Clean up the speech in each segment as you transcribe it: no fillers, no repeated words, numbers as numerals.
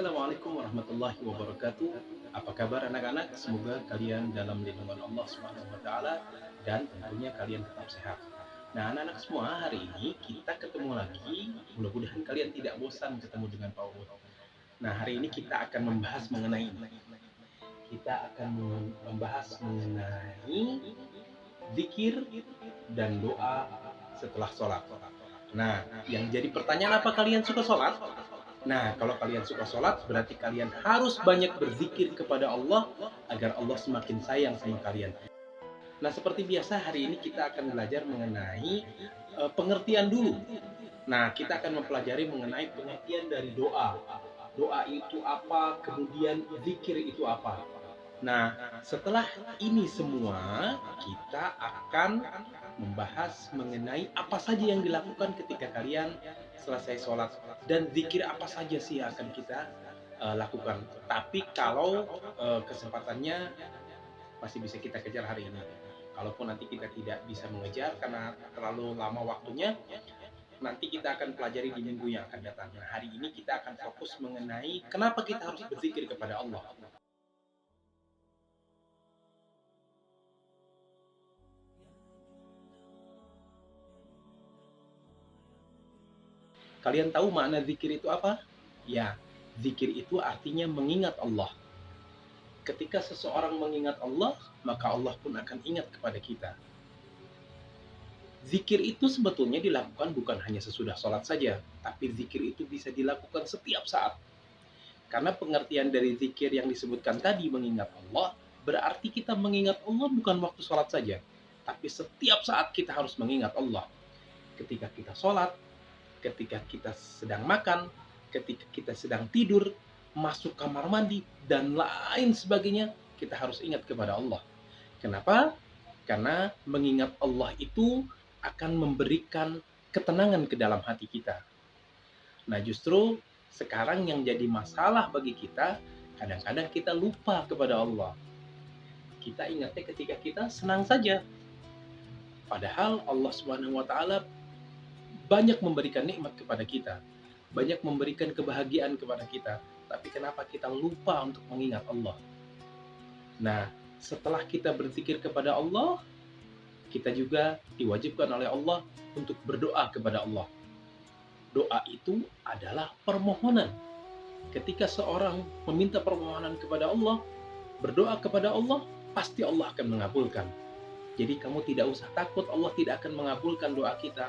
Assalamualaikum warahmatullahi wabarakatuh. Apa kabar anak-anak? Semoga kalian dalam lindungan Allah Subhanahu wa taala dan tentunya kalian tetap sehat. Nah, anak-anak semua, hari ini kita ketemu lagi. Mudah-mudahan kalian tidak bosan ketemu dengan Pak Uut. Nah, hari ini kita akan membahas mengenai zikir dan doa setelah sholat. Nah, yang jadi pertanyaan, apa kalian suka sholat? Nah, kalau kalian suka sholat, berarti kalian harus banyak berzikir kepada Allah agar Allah semakin sayang sama kalian. Nah, seperti biasa, hari ini kita akan belajar mengenai pengertian dulu. Nah, kita akan mempelajari mengenai pengertian dari doa. Doa itu apa, kemudian zikir itu apa. Nah, setelah ini semua, kita akan membahas mengenai apa saja yang dilakukan ketika kalian selesai sholat dan zikir apa saja sih yang akan kita lakukan. Tapi kalau kesempatannya masih bisa kita kejar hari ini. Kalaupun nanti kita tidak bisa mengejar karena terlalu lama waktunya, nanti kita akan pelajari di minggu yang akan datang. Nah, hari ini kita akan fokus mengenai kenapa kita harus berzikir kepada Allah. Kalian tahu makna zikir itu apa? Ya, zikir itu artinya mengingat Allah. Ketika seseorang mengingat Allah, maka Allah pun akan ingat kepada kita. Zikir itu sebetulnya dilakukan bukan hanya sesudah sholat saja, tapi zikir itu bisa dilakukan setiap saat. Karena pengertian dari zikir yang disebutkan tadi, mengingat Allah, berarti kita mengingat Allah bukan waktu sholat saja, tapi setiap saat kita harus mengingat Allah. Ketika kita sholat, ketika kita sedang makan, ketika kita sedang tidur, masuk kamar mandi, dan lain sebagainya, kita harus ingat kepada Allah. Kenapa? Karena mengingat Allah itu akan memberikan ketenangan ke dalam hati kita. Nah, justru sekarang yang jadi masalah bagi kita, kadang-kadang kita lupa kepada Allah. Kita ingatnya ketika kita senang saja. Padahal Allah Subhanahu wa taala banyak memberikan nikmat kepada kita, banyak memberikan kebahagiaan kepada kita, tapi kenapa kita lupa untuk mengingat Allah? Nah, setelah kita berzikir kepada Allah, kita juga diwajibkan oleh Allah untuk berdoa kepada Allah. Doa itu adalah permohonan. Ketika seorang meminta permohonan kepada Allah, berdoa kepada Allah, pasti Allah akan mengabulkan. Jadi kamu tidak usah takut Allah tidak akan mengabulkan doa kita.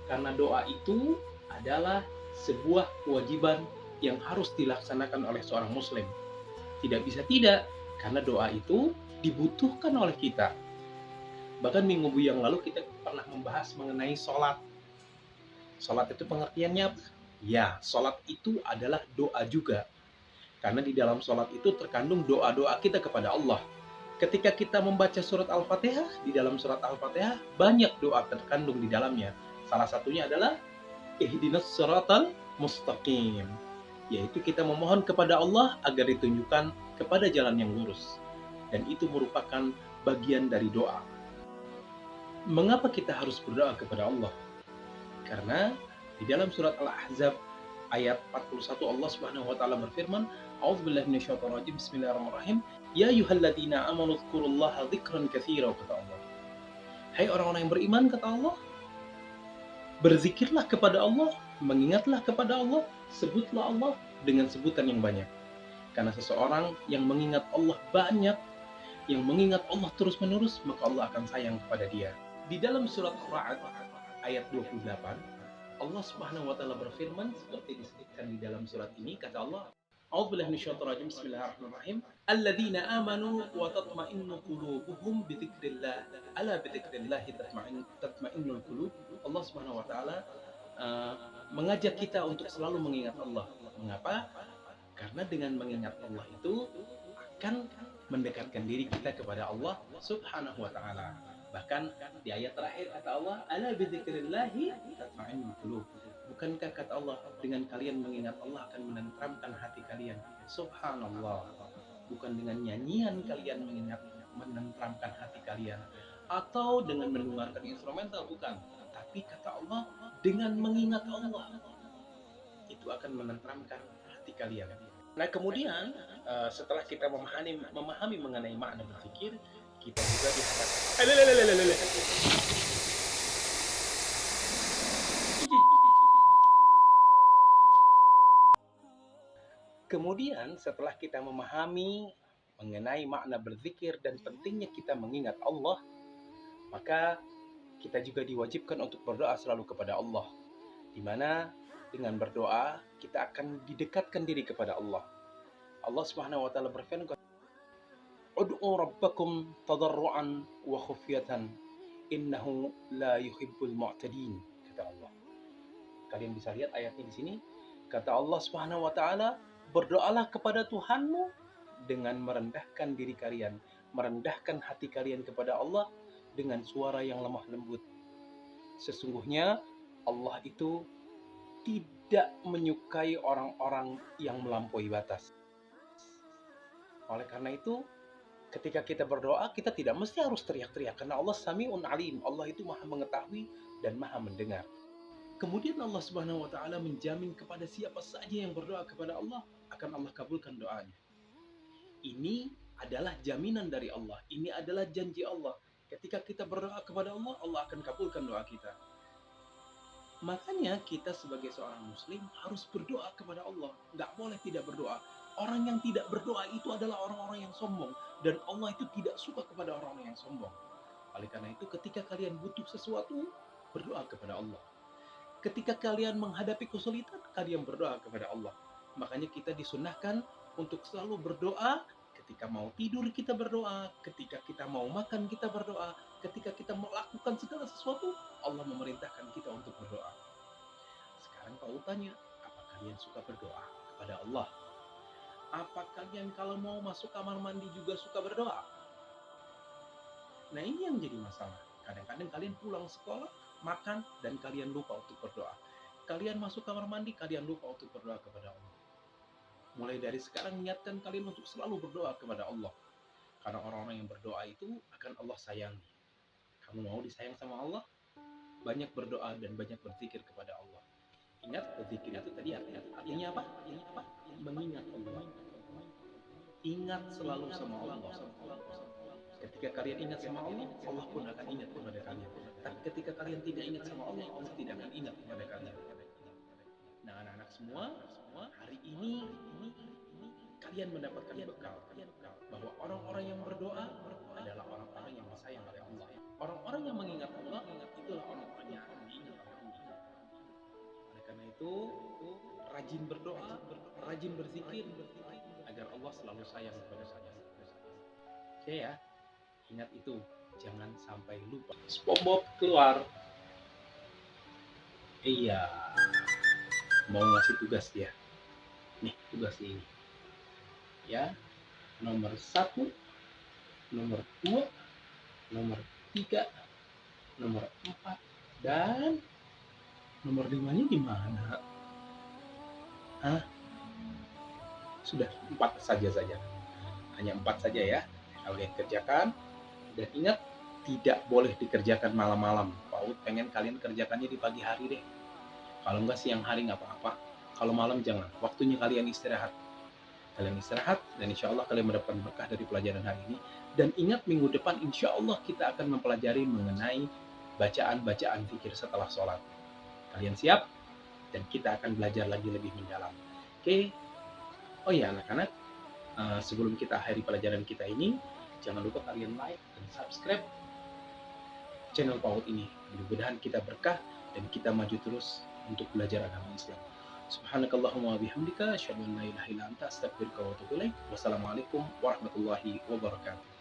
Karena doa itu adalah sebuah kewajiban yang harus dilaksanakan oleh seorang muslim. Tidak bisa tidak, karena doa itu dibutuhkan oleh kita. Bahkan minggu yang lalu kita pernah membahas mengenai sholat. Sholat itu pengertiannya apa? Ya, sholat itu adalah doa juga. Karena di dalam sholat itu terkandung doa-doa kita kepada Allah. Ketika kita membaca surat Al-Fatihah, di dalam surat Al-Fatihah banyak doa terkandung di dalamnya. Salah satunya adalah ihdinas siratal mustaqim, yaitu kita memohon kepada Allah agar ditunjukkan kepada jalan yang lurus. Dan itu merupakan bagian dari doa. Mengapa kita harus berdoa kepada Allah? Karena di dalam surat Al-Ahzab ayat 41 Allah Subhanahu wa taala berfirman, A'udzubillahi minasyaitonir rajim, bismillahirrahmanirrahim, ya ayyuhalladzina amanu dzkurullaha dzikran katsira, kata Allah. Hai orang-orang yang beriman, kata Allah, berzikirlah kepada Allah, mengingatlah kepada Allah, sebutlah Allah dengan sebutan yang banyak. Karena seseorang yang mengingat Allah banyak, yang mengingat Allah terus-menerus, maka Allah akan sayang kepada dia. Di dalam surat Ar-Ra'd ayat 28, Allah Subhanahu wa taala berfirman seperti disebutkan di dalam surat ini, kata Allah, A'udzubillahi minasyaitonir rajim, bismillahirrahmanirrahim, alladzina amanu wa tatma'innu qulubuhum bi dzikrillah, ala bi dzikrillah tatma'innul qulub. Allah Subhanahu wa taala mengajak kita untuk selalu mengingat Allah. Mengapa? Karena dengan mengingat Allah itu akan mendekatkan diri kita kepada Allah Subhanahu wa taala. Bahkan di ayat terakhir kata Allah, ala bi dzikrillah tatma'innul qulub. Bukankah kata Allah, dengan kalian mengingat Allah akan menenteramkan hati kalian? Subhanallah. Bukan dengan nyanyian kalian menenteramkan hati kalian, atau dengan mendengarkan instrumental, bukan. Tapi kata Allah, dengan mengingat Allah, itu akan menenteramkan hati kalian. Nah, kemudian setelah kita memahami mengenai makna berzikir, kita juga dihadapkan. Kemudian setelah kita memahami mengenai makna berzikir dan pentingnya kita mengingat Allah, maka kita juga diwajibkan untuk berdoa selalu kepada Allah, di mana dengan berdoa kita akan didekatkan diri kepada Allah. Allah Subhanahu wa taala berfirman, "Ud'u rabbakum tadarruan wa khufyatan, innahu la yuhibbul mu'tadin," kata Allah. Kalian bisa lihat ayatnya di sini. Kata Allah Subhanahu wa taala, "Berdoalah kepada Tuhanmu dengan merendahkan diri kalian, merendahkan hati kalian kepada Allah dengan suara yang lemah lembut. Sesungguhnya Allah itu tidak menyukai orang-orang yang melampaui batas." Oleh karena itu, ketika kita berdoa, kita tidak mesti harus teriak-teriak karena Allah Sami'un Alim. Allah itu Maha mengetahui dan Maha mendengar. Kemudian Allah Subhanahu wa taala menjamin kepada siapa saja yang berdoa kepada Allah akan Allah kabulkan doanya. Ini adalah jaminan dari Allah. Ini adalah janji Allah. Ketika kita berdoa kepada Allah, Allah akan kabulkan doa kita. Makanya kita sebagai seorang muslim harus berdoa kepada Allah. Nggak boleh tidak berdoa. Orang yang tidak berdoa itu adalah orang-orang yang sombong. Dan Allah itu tidak suka kepada orang-orang yang sombong. Oleh karena itu ketika kalian butuh sesuatu, berdoa kepada Allah. Ketika kalian menghadapi kesulitan, kalian berdoa kepada Allah. Makanya kita disunahkan untuk selalu berdoa. Ketika mau tidur kita berdoa, ketika kita mau makan kita berdoa, ketika kita melakukan segala sesuatu, Allah memerintahkan kita untuk berdoa. Sekarang Pak tanya, apa kalian suka berdoa kepada Allah? Apa kalian kalau mau masuk kamar mandi juga suka berdoa? Nah, ini yang jadi masalah. Kadang-kadang kalian pulang sekolah, makan, dan kalian lupa untuk berdoa. Kalian masuk kamar mandi, kalian lupa untuk berdoa kepada Allah. Mulai dari sekarang niatkan kalian untuk selalu berdoa kepada Allah. Karena orang-orang yang berdoa itu akan Allah sayangi. Kamu mau disayang sama Allah? Banyak berdoa dan banyak berzikir kepada Allah. Ingat, berzikir itu tadi artinya apa? Mengingat Allah. Ingat selalu sama Allah. Ketika kalian ingat sama Allah, Allah pun akan ingat kepada kalian. Tapi ketika kalian tidak ingat sama Allah, Allah tidak akan ingat kepada kalian. Nah, anak-anak semua, hari ini kalian mendapatkan bekal bahwa orang-orang yang berdoa adalah orang-orang yang disayang oleh Allah. Orang-orang yang mengingat Allah, itulah orang-orang yang akan diingat oleh Allah. Oleh karena itu, rajin berdoa, rajin berzikir, agar Allah selalu sayang kepada saya. Oke ya, ingat itu, jangan sampai lupa. SpongeBob keluar. Iya, mau ngasih tugas dia. Nih, tugas ini. Ya, nomor 1, nomor 2, nomor 3, nomor 4, dan nomor 5-nya gimana? Hah? Sudah 4 saja. Hanya 4 saja ya. Kalian kerjakan. Dan ingat, tidak boleh dikerjakan malam-malam. Paut pengen kalian kerjakannya di pagi hari deh. Kalau enggak siang hari nggak apa-apa. Kalau malam jangan. Waktunya kalian istirahat. Kalian istirahat dan insya Allah kalian mendapatkan berkah dari pelajaran hari ini. Dan ingat, minggu depan insya Allah kita akan mempelajari mengenai bacaan-bacaan zikir setelah sholat. Kalian siap? Dan kita akan belajar lagi lebih mendalam. Oke? Oh ya anak-anak, sebelum kita akhiri pelajaran kita ini, jangan lupa kalian like dan subscribe channel PAUD ini. Mudah-mudahan kita berkah dan kita maju terus untuk belajar agama Islam. Subhanakallahumma wa bihamdika, asyhadu an la ilaha illa anta, astaghfiruka wa atubu ilaik. Wassalamualaikum warahmatullahi wabarakatuh.